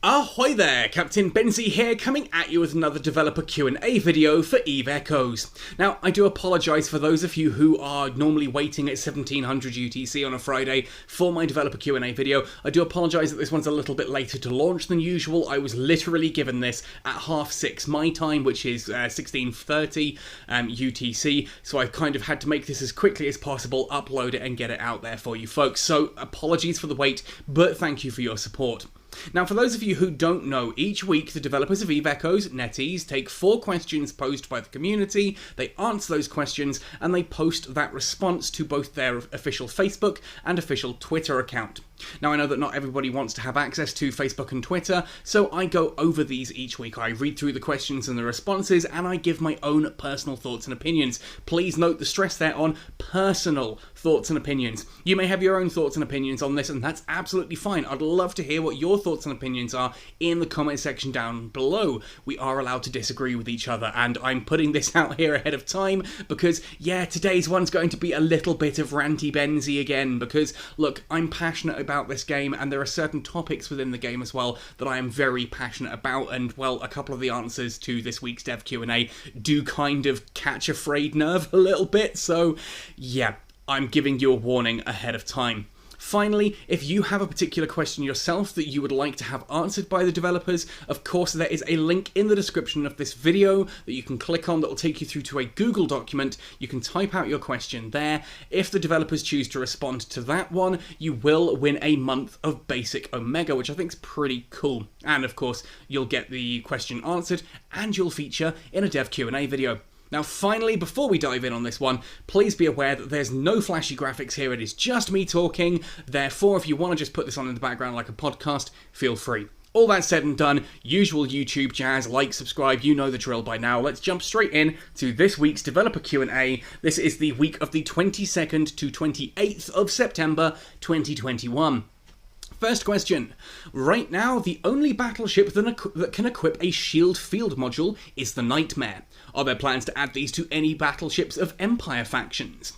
Ahoy there, Captain Benzie here, coming at you with another developer Q&A video for Eve Echoes. Now, I do apologise for those of you who are normally waiting at 1700 UTC on a Friday for my developer Q&A video. I do apologise that this one's a little bit later to launch than usual. I was literally given this at 6:30 my time, which is 16:30 UTC, so I've kind of had to make this as quickly as possible, upload it and get it out there for you folks. So, apologies for the wait, but thank you for your support. Now, for those of you who don't know, each week the developers of Eve Echoes, NetEase, take 4 questions posed by the community, they answer those questions, and they post that response to both their official Facebook and official Twitter account. Now, I know that not everybody wants to have access to Facebook and Twitter, so I go over these each week. I read through the questions and the responses, and I give my own personal thoughts and opinions. Please note the stress there on personal thoughts and opinions. You may have your own thoughts and opinions on this, and that's absolutely fine. I'd love to hear what your thoughts and opinions are in the comment section down below. We are allowed to disagree with each other, and I'm putting this out here ahead of time because, yeah, today's one's going to be a little bit of ranty Benzie again, because, look, I'm passionate about this game, and there are certain topics within the game as well that I am very passionate about, and, well, a couple of the answers to this week's Dev Q&A do kind of catch a frayed nerve a little bit, so, yeah, I'm giving you a warning ahead of time. Finally, if you have a particular question yourself that you would like to have answered by the developers, of course there is a link in the description of this video that you can click on that will take you through to a Google document. You can type out your question there. If the developers choose to respond to that one, you will win a month of Basic Omega, which I think is pretty cool. And of course, you'll get the question answered and you'll feature in a Dev Q&A video. Now finally, before we dive in on this one, please be aware that there's no flashy graphics here, it is just me talking, therefore if you want to just put this on in the background like a podcast, feel free. All that said and done, usual YouTube jazz, like, subscribe, you know the drill by now. Let's jump straight in to this week's developer Q&A. This is the week of the 22nd to 28th of September 2021. First question. Right now, the only battleship that can equip a shield field module is the Nightmare. Are there plans to add these to any battleships of Empire factions?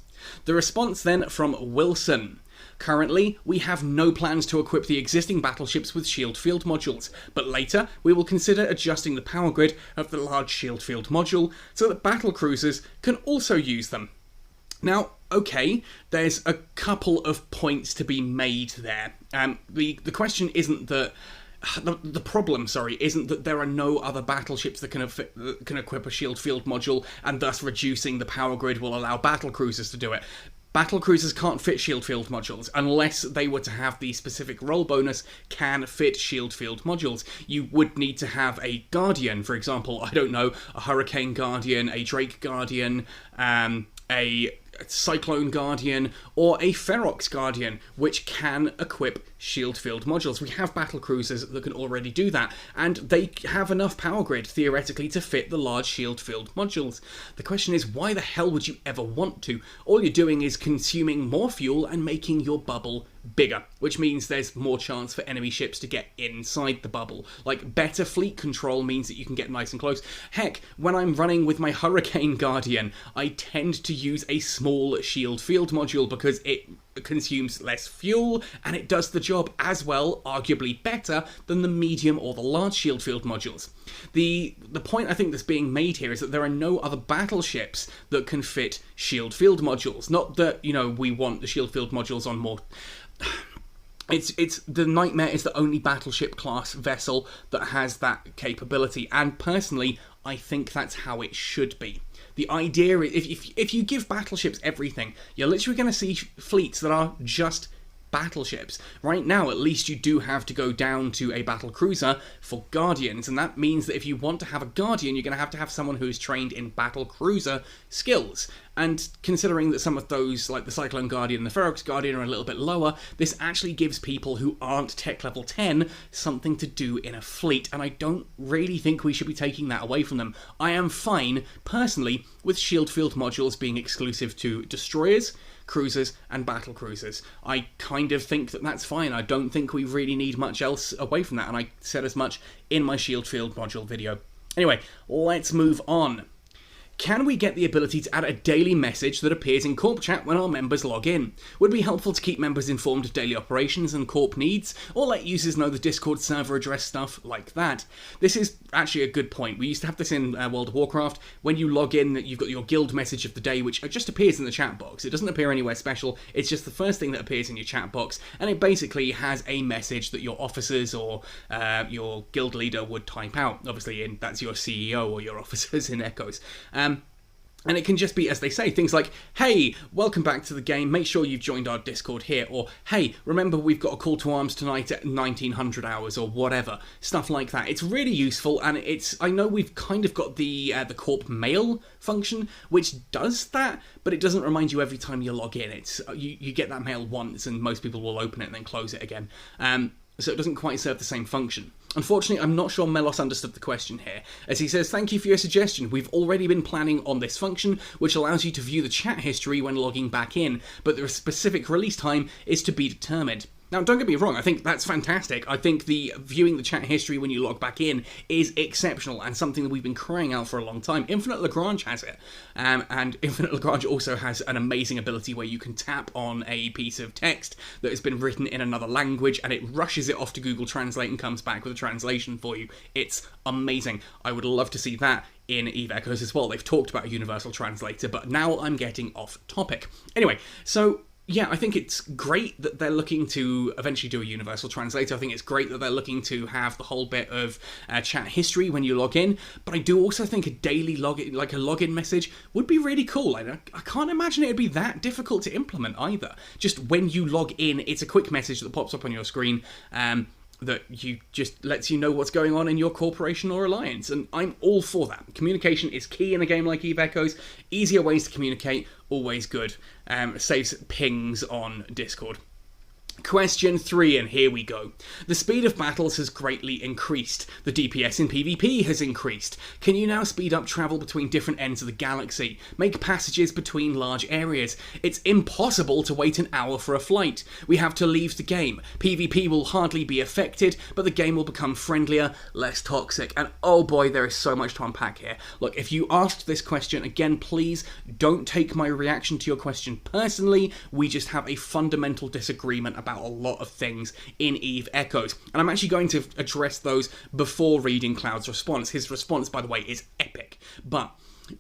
The response then from Wilson. Currently, we have no plans to equip the existing battleships with shield field modules, but later we will consider adjusting the power grid of the large shield field module so that battle cruisers can also use them. Now, okay, there's a couple of points to be made there. The question isn't that... The problem, isn't that there are no other battleships that can equip a shield field module, and thus reducing the power grid will allow battle cruisers to do it. Battle cruisers can't fit shield field modules unless they were to have the specific role bonus can fit shield field modules. You would need to have a Guardian, for example, I don't know, a Hurricane Guardian, a Drake Guardian, a Cyclone Guardian, or a Ferox Guardian, which can equip shield field modules. We have battle cruisers that can already do that, and they have enough power grid, theoretically, to fit the large shield field modules. The question is, why the hell would you ever want to? All you're doing is consuming more fuel and making your bubble bigger, which means there's more chance for enemy ships to get inside the bubble. Like, better fleet control means that you can get nice and close. Heck, when I'm running with my Hurricane Guardian, I tend to use a small shield field module because it consumes less fuel and it does the job as well, arguably better, than the medium or the large shield field modules. The point I think that's being made here is that there are no other battleships that can fit shield field modules. Not that, you know, we want the shield field modules on more... It's the Nightmare is the only battleship class vessel that has that capability, and personally, I think that's how it should be. The idea is, if you give battleships everything, you're literally going to see fleets that are just battleships. Right now, at least you do have to go down to a battle cruiser for Guardians, and that means that if you want to have a Guardian, you're going to have someone who's trained in battle cruiser skills. And considering that some of those, like the Cyclone Guardian and the Ferox Guardian, are a little bit lower, this actually gives people who aren't tech level 10 something to do in a fleet, and I don't really think we should be taking that away from them. I am fine, personally, with shield field modules being exclusive to destroyers, cruisers, and battle cruisers. I kind of think that that's fine. I don't think we really need much else away from that, and I said as much in my shield field module video. Anyway, let's move on. Can we get the ability to add a daily message that appears in Corp chat when our members log in? Would it be helpful to keep members informed of daily operations and Corp needs, or let users know the Discord server address, stuff like that? This is actually a good point. We used to have this in World of Warcraft. When you log in, you've got your guild message of the day, which just appears in the chat box. It doesn't appear anywhere special, it's just the first thing that appears in your chat box, and it basically has a message that your officers or your guild leader would type out. Obviously, that's your CEO or your officers in Echoes. And it can just be, as they say, things like, hey, welcome back to the game, make sure you've joined our Discord here, or hey, remember we've got a call to arms tonight at 1900 hours, or whatever, stuff like that. It's really useful, and I know we've kind of got the Corp mail function, which does that, but it doesn't remind you every time you log in. It's you get that mail once, and most people will open it and then close it again. So it doesn't quite serve the same function. Unfortunately, I'm not sure Melos understood the question here, as he says, thank you for your suggestion. We've already been planning on this function, which allows you to view the chat history when logging back in, but the specific release time is to be determined. Now, don't get me wrong, I think that's fantastic. I think the viewing the chat history when you log back in is exceptional and something that we've been crying out for a long time. Infinite Lagrange has it, and Infinite Lagrange also has an amazing ability where you can tap on a piece of text that has been written in another language and it rushes it off to Google Translate and comes back with a translation for you. It's amazing. I would love to see that in Eve Echoes as well. They've talked about a universal translator, but now I'm getting off topic. Anyway, so yeah, I think it's great that they're looking to eventually do a universal translator. I think it's great that they're looking to have the whole bit of chat history when you log in. But I do also think a daily login, like a login message, would be really cool. I can't imagine it'd be that difficult to implement either. Just when you log in, it's a quick message that pops up on your screen that you just lets you know what's going on in your corporation or alliance, and I'm all for that. Communication is key in a game like Eve Echoes. Easier ways to communicate, always good. Saves pings on Discord. Question 3, and here we go. The speed of battles has greatly increased. The DPS in PvP has increased. Can you now speed up travel between different ends of the galaxy? Make passages between large areas? It's impossible to wait an hour for a flight. We have to leave the game. PvP will hardly be affected, but the game will become friendlier, less toxic. And oh boy, there is so much to unpack here. Look, if you asked this question, again, please don't take my reaction to your question personally. We just have a fundamental disagreement about a lot of things in Eve Echoes, and I'm actually going to address those before reading Cloud's response. His response, by the way, is epic. But,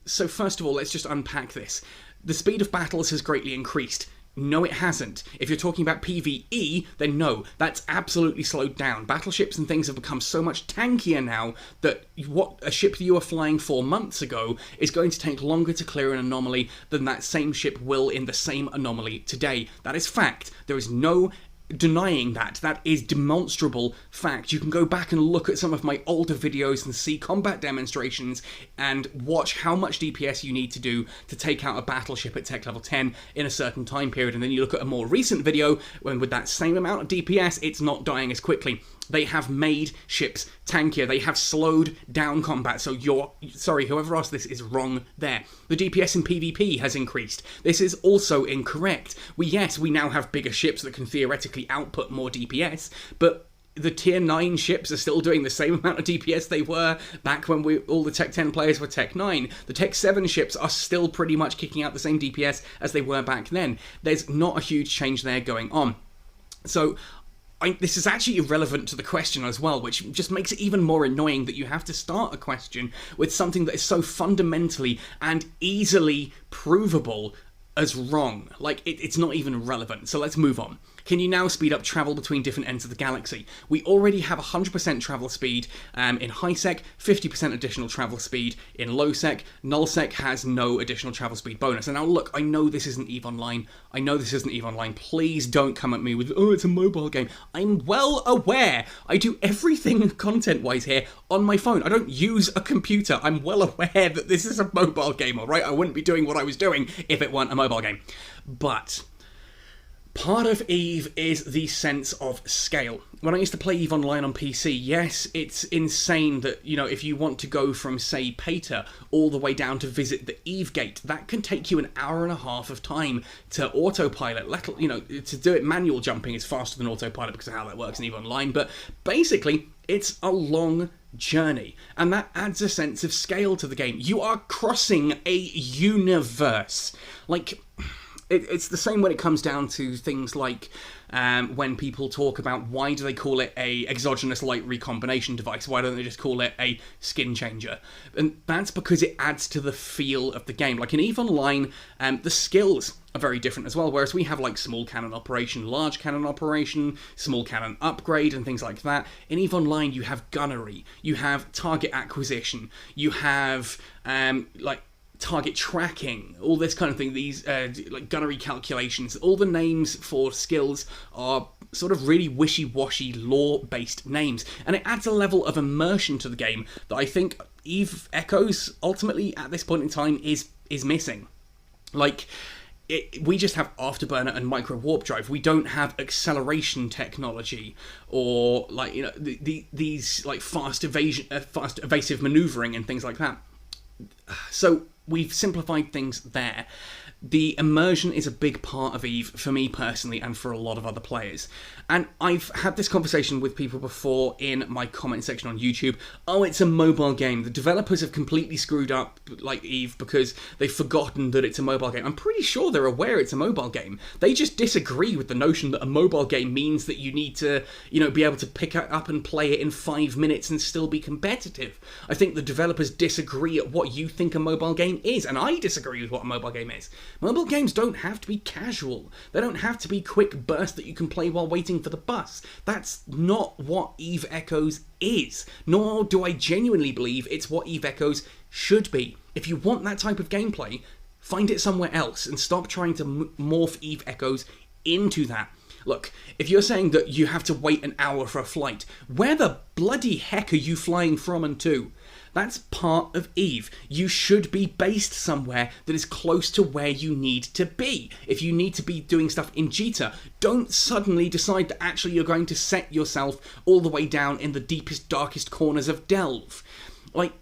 so first of all, let's just unpack this. The speed of battles has greatly increased. No, it hasn't. If you're talking about PvE, then no, that's absolutely slowed down. Battleships and things have become so much tankier now that what a ship that you were flying 4 months ago is going to take longer to clear an anomaly than that same ship will in the same anomaly today. That is fact. There is no denying that. That is demonstrable fact. You can go back and look at some of my older videos and see combat demonstrations and watch how much DPS you need to do to take out a battleship at tech level 10 in a certain time period, and then you look at a more recent video when with that same amount of DPS it's not dying as quickly. They have made ships tankier. They have slowed down combat. So whoever asked this is wrong there. The DPS in PvP has increased. This is also incorrect. Yes, we now have bigger ships that can theoretically output more DPS, but the tier 9 ships are still doing the same amount of DPS they were back when all the Tech 10 players were Tech 9. The Tech 7 ships are still pretty much kicking out the same DPS as they were back then. There's not a huge change there going on. So this is actually irrelevant to the question as well, which just makes it even more annoying that you have to start a question with something that is so fundamentally and easily provable as wrong. Like, it's not even relevant. So let's move on. Can you now speed up travel between different ends of the galaxy? We already have 100% travel speed in high sec, 50% additional travel speed in low sec. Null sec has no additional travel speed bonus. And now look, I know this isn't EVE Online. Please don't come at me with, oh, it's a mobile game. I'm well aware. I do everything content-wise here on my phone. I don't use a computer. I'm well aware that this is a mobile game, all right? I wouldn't be doing what I was doing if it weren't a mobile game. But part of EVE is the sense of scale. When I used to play EVE Online on PC, yes, it's insane that, you know, if you want to go from, say, Pater all the way down to visit the EVE Gate, that can take you an hour and a half of time to autopilot. To do it manual jumping is faster than autopilot because of how that works in EVE Online, but basically, it's a long journey, and that adds a sense of scale to the game. You are crossing a universe. Like, it's the same when it comes down to things like when people talk about why do they call it a exogenous light recombination device, why don't they just call it a skin changer? And that's because it adds to the feel of the game. Like in EVE Online, the skills are very different as well, whereas we have like small cannon operation, large cannon operation, small cannon upgrade and things like that. In EVE Online you have gunnery, you have target acquisition, you have like target tracking, all this kind of thing, these like gunnery calculations. All the names for skills are sort of really wishy-washy lore-based names, and it adds a level of immersion to the game that I think EVE Echoes ultimately at this point in time is missing. Like, we just have Afterburner and Micro Warp Drive. We don't have acceleration technology or like, you know, these like fast evasive maneuvering and things like that. So we've simplified things there. The immersion is a big part of EVE for me personally and for a lot of other players. And I've had this conversation with people before in my comment section on YouTube. Oh, it's a mobile game. The developers have completely screwed up like EVE because they've forgotten that it's a mobile game. I'm pretty sure they're aware it's a mobile game. They just disagree with the notion that a mobile game means that you need to, you know, be able to pick it up and play it in 5 minutes and still be competitive. I think the developers disagree at what you think a mobile game is, and I disagree with what a mobile game is. Mobile games don't have to be casual. They don't have to be quick bursts that you can play while waiting for the bus. That's not what EVE Echoes is. Nor do I genuinely believe it's what EVE Echoes should be. If you want that type of gameplay, find it somewhere else and stop trying to morph EVE Echoes into that. Look, if you're saying that you have to wait an hour for a flight, where the bloody heck are you flying from and to? That's part of EVE. You should be based somewhere that is close to where you need to be. If you need to be doing stuff in Jita, don't suddenly decide that actually you're going to set yourself all the way down in the deepest, darkest corners of Delve. Like,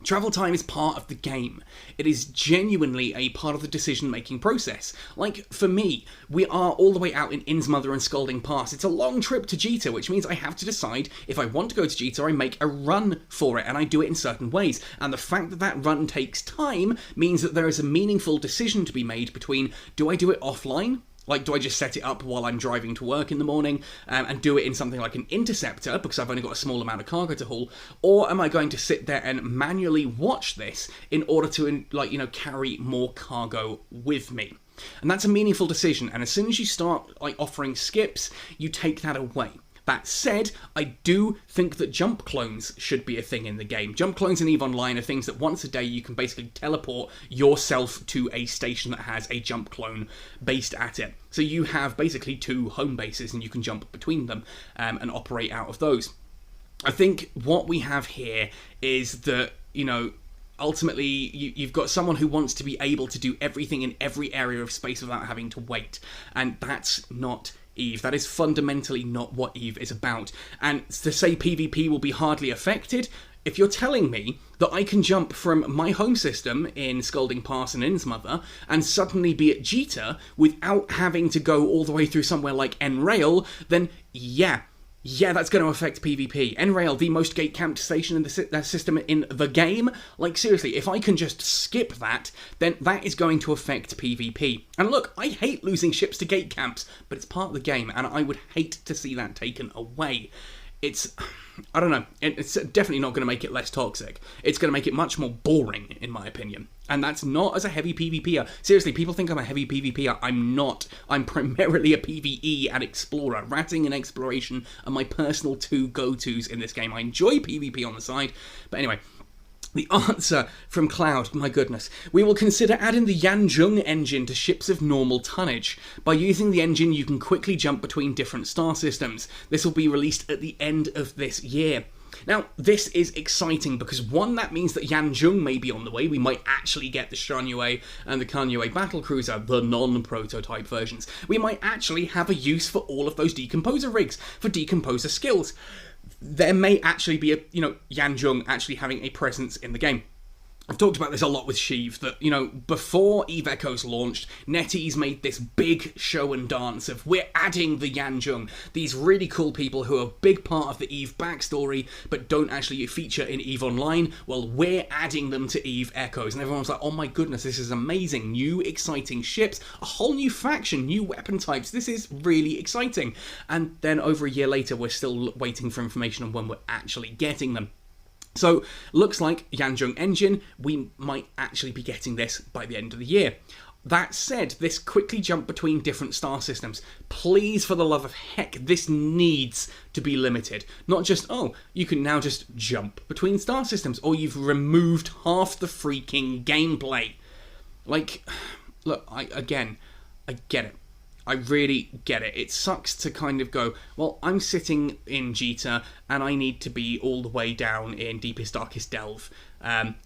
travel time is part of the game. It is genuinely a part of the decision-making process. Like, for me, we are all the way out in Innsmother and Scalding Pass. It's a long trip to Jita, which means I have to decide if I want to go to Jita, I make a run for it, and I do it in certain ways. And the fact that that run takes time means that there is a meaningful decision to be made between, do I do it offline? Like, do I just set it up while I'm driving to work in the morning and do it in something like an interceptor because I've only got a small amount of cargo to haul? Or am I going to sit there and manually watch this in order to, like, you know, carry more cargo with me? And that's a meaningful decision. And as soon as you start, like, offering skips, you take that away. That said, I do think that jump clones should be a thing in the game. Jump clones in EVE Online are things that once a day you can basically teleport yourself to a station that has a jump clone based at it. So you have basically 2 home bases and you can jump between them and operate out of those. I think what we have here is that, you know, ultimately you've got someone who wants to be able to do everything in every area of space without having to wait. And that's not EVE. That is fundamentally not what EVE is about. And to say PvP will be hardly affected, if you're telling me that I can jump from my home system in Scalding Pass and Innsmother and suddenly be at Jita without having to go all the way through somewhere like N-Rail, then yeah, that's going to affect PvP. N-Rail, the most gate-camped station in the system in the game. Like, seriously, if I can just skip that, then that is going to affect PvP. And look, I hate losing ships to gate camps, but it's part of the game, and I would hate to see that taken away. It's, I don't know, it's definitely not going to make it less toxic. It's going to make it much more boring, in my opinion. And that's not as a heavy PvPer. Seriously, people think I'm a heavy PvPer. I'm not. I'm primarily a PvE and explorer. Ratting and exploration are my personal 2 go-tos in this game. I enjoy PvP on the side. But anyway, the answer from Cloud, my goodness. We will consider adding the Yanjung engine to ships of normal tonnage. By using the engine, you can quickly jump between different star systems. This will be released at the end of this year. Now, this is exciting because, one, that means that Yanjung may be on the way. We might actually get the Shanyue and the Kanyue battlecruiser, the non-prototype versions. We might actually have a use for all of those decomposer rigs, for decomposer skills. There may actually be a, Yanjung actually having a presence in the game. I've talked about this a lot with Sheev, that, you know, before Eve Echoes launched, NetEase made this big show and dance of, we're adding the Yanjung, these really cool people who are a big part of the Eve backstory, but don't actually feature in Eve Online. Well, we're adding them to Eve Echoes. And everyone was like, oh my goodness, this is amazing. New exciting ships, a whole new faction, new weapon types. This is really exciting. And then over a year later, we're still waiting for information on when we're actually getting them. So, looks like Yanjung Engine, we might actually be getting this by the end of the year. That said, this quickly jump between different star systems. Please, for the love of heck, this needs to be limited. Not just, oh, you can now just jump between star systems, or you've removed half the freaking gameplay. Like, look, I get it. I really get it. It sucks to kind of go, well, I'm sitting in Jita and I need to be all the way down in Deepest Darkest Delve.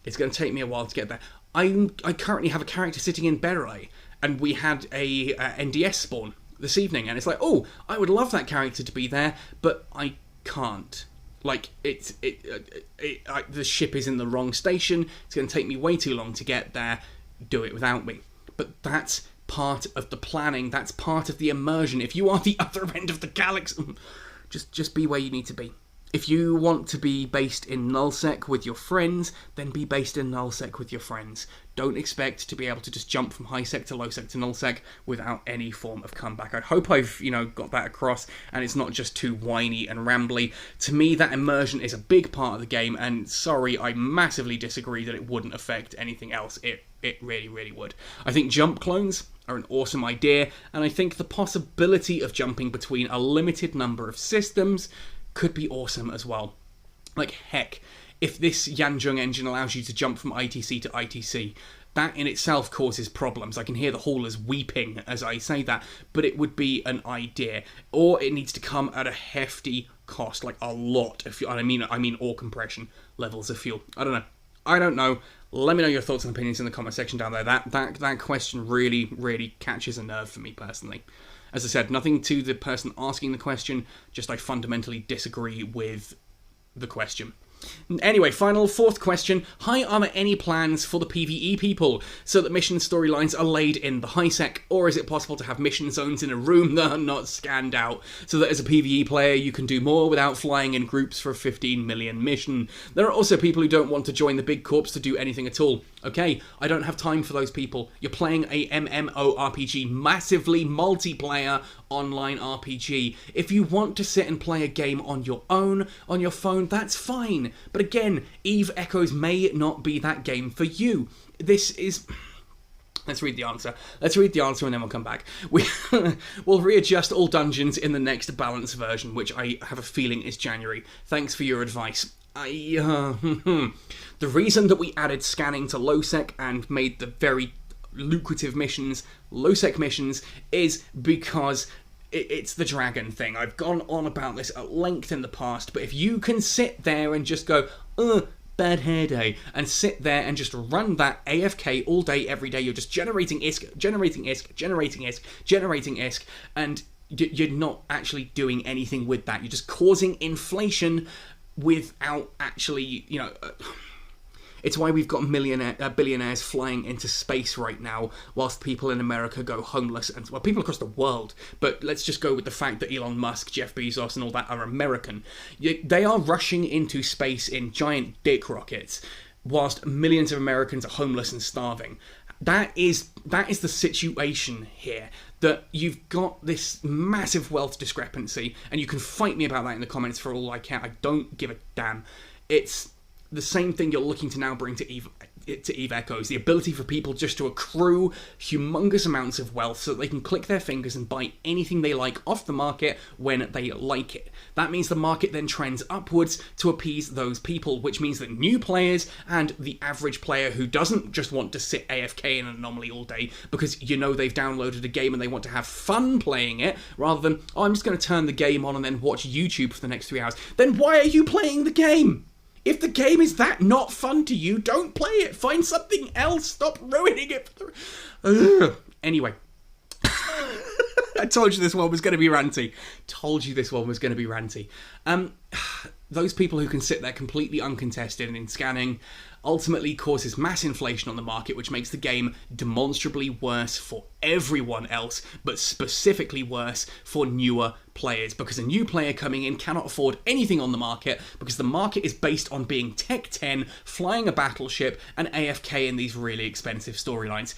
It's going to take me a while to get there. I currently have a character sitting in Berai, and we had a NDS spawn this evening, and it's like, oh, I would love that character to be there, but I can't. Like, the ship is in the wrong station. It's going to take me way too long to get there. Do it without me. But that's part of the planning, that's part of the immersion. If you are the other end of the galaxy, just be where you need to be. If you want to be based in nullsec with your friends, then be based in nullsec with your friends. Don't expect to be able to just jump from highsec to lowsec to nullsec without any form of comeback. I hope I've, got that across, and it's not just too whiny and rambly. To me, that immersion is a big part of the game, and sorry, I massively disagree that it wouldn't affect anything else. It really, really would. I think jump clones are an awesome idea, and I think the possibility of jumping between a limited number of systems could be awesome as well. Like, heck, if this Yanjung engine allows you to jump from ITC to ITC, that in itself causes problems. I can hear the haulers weeping as I say that, but it would be an idea. Or it needs to come at a hefty cost, like a lot of fuel. I mean ore compression levels of fuel. I don't know. Let me know your thoughts and opinions in the comment section down there. That question really, really catches a nerve for me personally. As I said, nothing to the person asking the question, just I fundamentally disagree with the question. Anyway, fourth question. Hi, are there any plans for the PvE people so that mission storylines are laid in the highsec, or is it possible to have mission zones in a room that are not scanned out so that as a PvE player you can do more without flying in groups for a 15 million mission? There are also people who don't want to join the big corps to do anything at all. Okay, I don't have time for those people. You're playing a MMORPG, massively multiplayer online RPG. If you want to sit and play a game on your own, on your phone, that's fine. But again, Eve Echoes may not be that game for you. This is... Let's read the answer and then we'll come back. We'll readjust all dungeons in the next balanced version, which I have a feeling is January. Thanks for your advice. The reason that we added scanning to lowsec and made the very lucrative missions lowsec missions is because it's the dragon thing. I've gone on about this at length in the past, but if you can sit there and just go, bad hair day, and sit there and just run that AFK all day, every day, you're just generating ISK, and you're not actually doing anything with that. You're just causing inflation without actually, it's why we've got billionaires flying into space right now, whilst people in America go homeless, and well, people across the world. But let's just go with the fact that Elon Musk, Jeff Bezos, and all that are American. They are rushing into space in giant dick rockets, whilst millions of Americans are homeless and starving. That is the situation here. That you've got this massive wealth discrepancy, and you can fight me about that in the comments for all I care. I don't give a damn. It's the same thing you're looking to now bring to Eve Echoes. The ability for people just to accrue humongous amounts of wealth so that they can click their fingers and buy anything they like off the market when they like it. That means the market then trends upwards to appease those people, which means that new players and the average player who doesn't just want to sit AFK in an anomaly all day because they've downloaded a game and they want to have fun playing it, rather than, I'm just going to turn the game on and then watch YouTube for the next 3 hours. Then why are you playing the game? If the game is that not fun to you, don't play it. Find something else. Stop ruining it. Anyway. I told you this one was going to be ranty. those people who can sit there completely uncontested and in scanning ultimately causes mass inflation on the market, which makes the game demonstrably worse for everyone else, but specifically worse for newer players, because a new player coming in cannot afford anything on the market, because the market is based on being Tech 10, flying a battleship, and AFK in these really expensive storylines.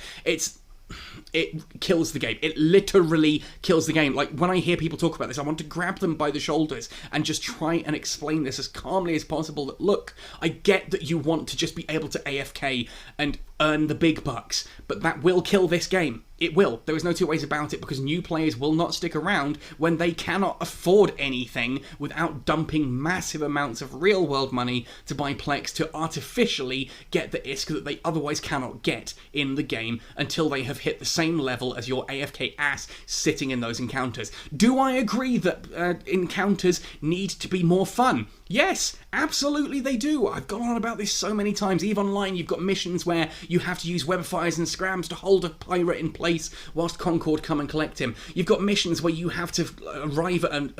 It kills the game. It literally kills the game. Like, when I hear people talk about this, I want to grab them by the shoulders and just try and explain this as calmly as possible. That, look, I get that you want to just be able to AFK and earn the big bucks, but that will kill this game. It will. There is no two ways about it, because new players will not stick around when they cannot afford anything without dumping massive amounts of real-world money to buy Plex to artificially get the ISK that they otherwise cannot get in the game until they have hit the same level as your AFK ass sitting in those encounters. Do I agree that encounters need to be more fun? Yes, absolutely they do. I've gone on about this so many times. EVE Online, you've got missions where you have to use webfires and scrams to hold a pirate in place whilst Concord come and collect him. You've got missions where you have to arrive at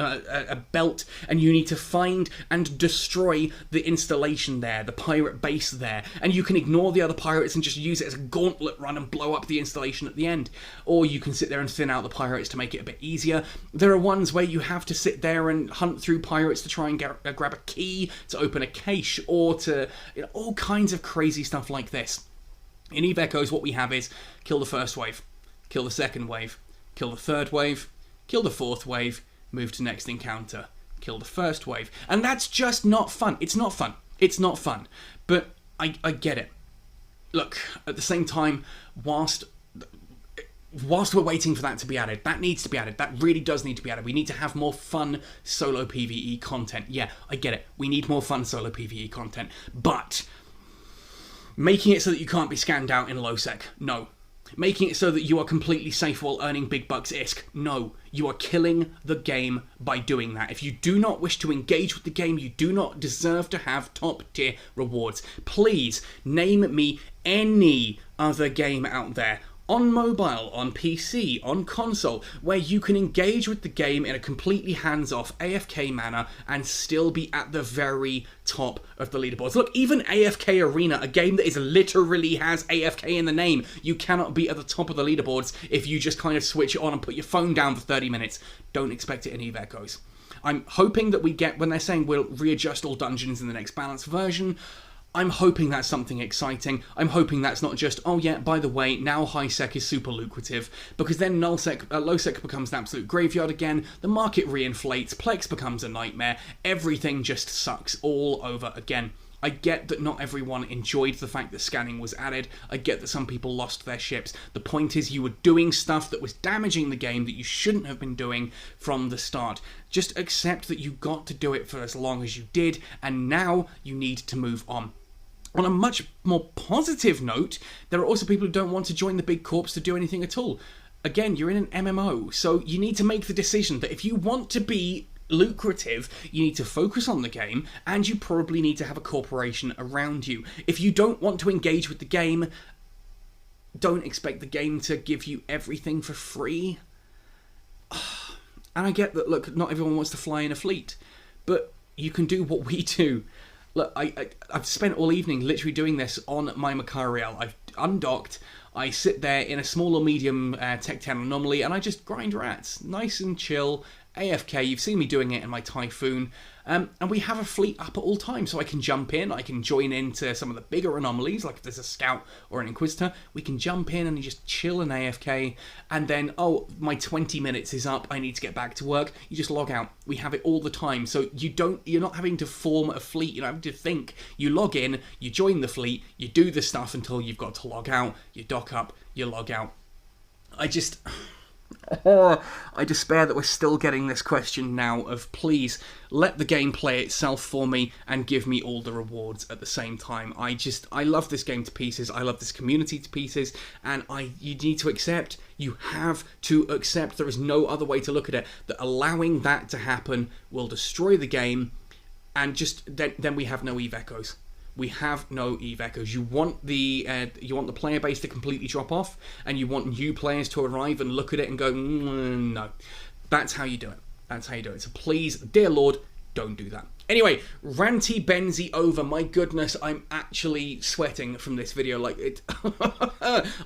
a belt and you need to find and destroy the installation there, the pirate base there, and you can ignore the other pirates and just use it as a gauntlet run and blow up the installation at the end. Or you can sit there and thin out the pirates to make it a bit easier. There are ones where you have to sit there and hunt through pirates to try and grab a key to open a cache, or to, you know, all kinds of crazy stuff like this. In EVE Echoes, what we have is kill the first wave, kill the second wave, kill the third wave, kill the fourth wave, move to next encounter, kill the first wave. And that's just not fun. It's not fun. It's not fun. But I get it. Look, at the same time, whilst we're waiting for that to be added, that needs to be added. That really does need to be added. We need to have more fun solo PvE content. Yeah, I get it. We need more fun solo PvE content. But making it so that you can't be scanned out in low sec, no. Making it so that you are completely safe while earning big bucks ISK, no. You are killing the game by doing that. If you do not wish to engage with the game, you do not deserve to have top tier rewards. Please name me any other game out there, on mobile, on PC, on console, where you can engage with the game in a completely hands-off AFK manner and still be at the very top of the leaderboards. Look, even AFK Arena, a game that is literally has AFK in the name, you cannot be at the top of the leaderboards if you just kind of switch it on and put your phone down for 30 minutes. Don't expect it in EVE Echoes. I'm hoping that we get, when they're saying we'll readjust all dungeons in the next balanced version, I'm hoping that's something exciting. I'm hoping that's not just, oh yeah, by the way, now high sec is super lucrative, because then low sec becomes an absolute graveyard again, the market reinflates, Plex becomes a nightmare, everything just sucks all over again. I get that not everyone enjoyed the fact that scanning was added. I get that some people lost their ships. The point is, you were doing stuff that was damaging the game that you shouldn't have been doing from the start. Just accept that you got to do it for as long as you did, and now you need to move on. On a much more positive note, there are also people who don't want to join the big corps to do anything at all. Again, you're in an MMO, so you need to make the decision that if you want to be lucrative, you need to focus on the game, and you probably need to have a corporation around you. If you don't want to engage with the game, don't expect the game to give you everything for free. And I get that, look, not everyone wants to fly in a fleet, but you can do what we do. Look, I've spent all evening literally doing this on my Macariel. I've undocked, I sit there in a small or medium Tech 10 anomaly, and I just grind rats. Nice and chill, AFK. You've seen me doing it in my Typhoon. And we have a fleet up at all times, so I can jump in, I can join into some of the bigger anomalies, like if there's a Scout or an Inquisitor, we can jump in and you just chill and AFK, and then, oh, my 20 minutes is up, I need to get back to work, you just log out. We have it all the time, so you're not having to form a fleet, you're not having to think. You log in, you join the fleet, you do the stuff until you've got to log out, you dock up, you log out. I despair that we're still getting this question now of, please, let the game play itself for me and give me all the rewards at the same time. I love this game to pieces, I love this community to pieces, and you need to accept, you have to accept, there is no other way to look at it, that allowing that to happen will destroy the game, and just then we have no EVE Echoes. We have no EVE Echoes. You want the player base to completely drop off, and you want new players to arrive and look at it and go, no. That's how you do it. That's how you do it. So please, dear Lord, don't do that. Anyway, ranty Benzie over. My goodness, I'm actually sweating from this video. Like, it.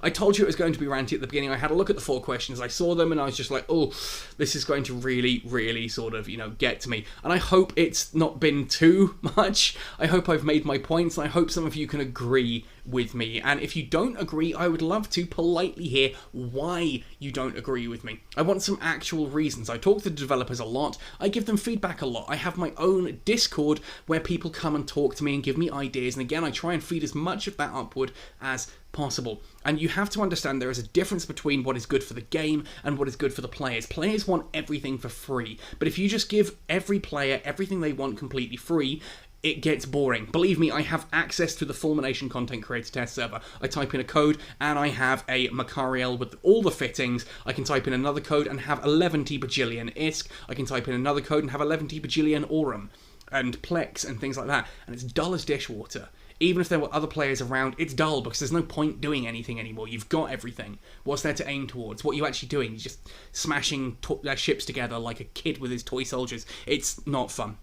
I told you it was going to be ranty at the beginning. I had a look at the 4 questions. I saw them and I was just like, oh, this is going to really, really sort of, get to me. And I hope it's not been too much. I hope I've made my points, and I hope some of you can agree with me. And if you don't agree, I would love to politely hear why you don't agree with me. I want some actual reasons. I talk to the developers a lot. I give them feedback a lot. I have my own Discord where people come and talk to me and give me ideas. And again, I try and feed as much of that upward as possible. And you have to understand there is a difference between what is good for the game and what is good for the players. Players want everything for free. But if you just give every player everything they want completely free, it gets boring. Believe me, I have access to the Fulmination Content Creator Test server. I type in a code and I have a Macariel with all the fittings. I can type in another code and have 11 bajillion ISK. I can type in another code and have 11 bajillion Aurum and Plex and things like that. And it's dull as dishwater. Even if there were other players around, it's dull because there's no point doing anything anymore. You've got everything. What's there to aim towards? What are you actually doing? You're just smashing their ships together like a kid with his toy soldiers. It's not fun.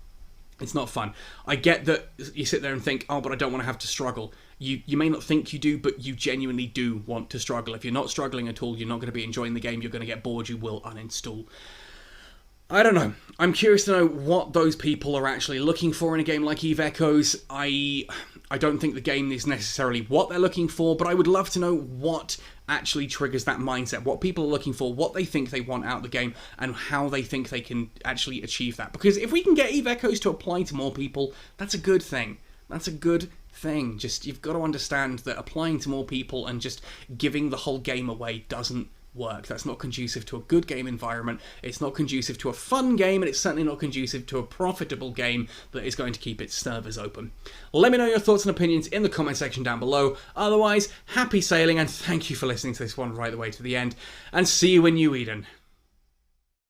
It's not fun. I get that you sit there and think, oh, but I don't want to have to struggle. You may not think you do, but you genuinely do want to struggle. If you're not struggling at all, you're not going to be enjoying the game. You're going to get bored. You will uninstall. I don't know. I'm curious to know what those people are actually looking for in a game like Eve Echoes. I don't think the game is necessarily what they're looking for, but I would love to know what actually triggers that mindset, what people are looking for, what they think they want out of the game, and how they think they can actually achieve that. Because if we can get Eve Echoes to apply to more people, that's a good thing. That's a good thing. Just, you've got to understand that applying to more people and just giving the whole game away doesn't work. That's not conducive to a good game environment. It's not conducive to a fun game, and it's certainly not conducive to a profitable game that is going to keep its servers open. Let me know your thoughts and opinions in the comment section down below. Otherwise, happy sailing, and thank you for listening to this one right the way to the end, and see you in New Eden.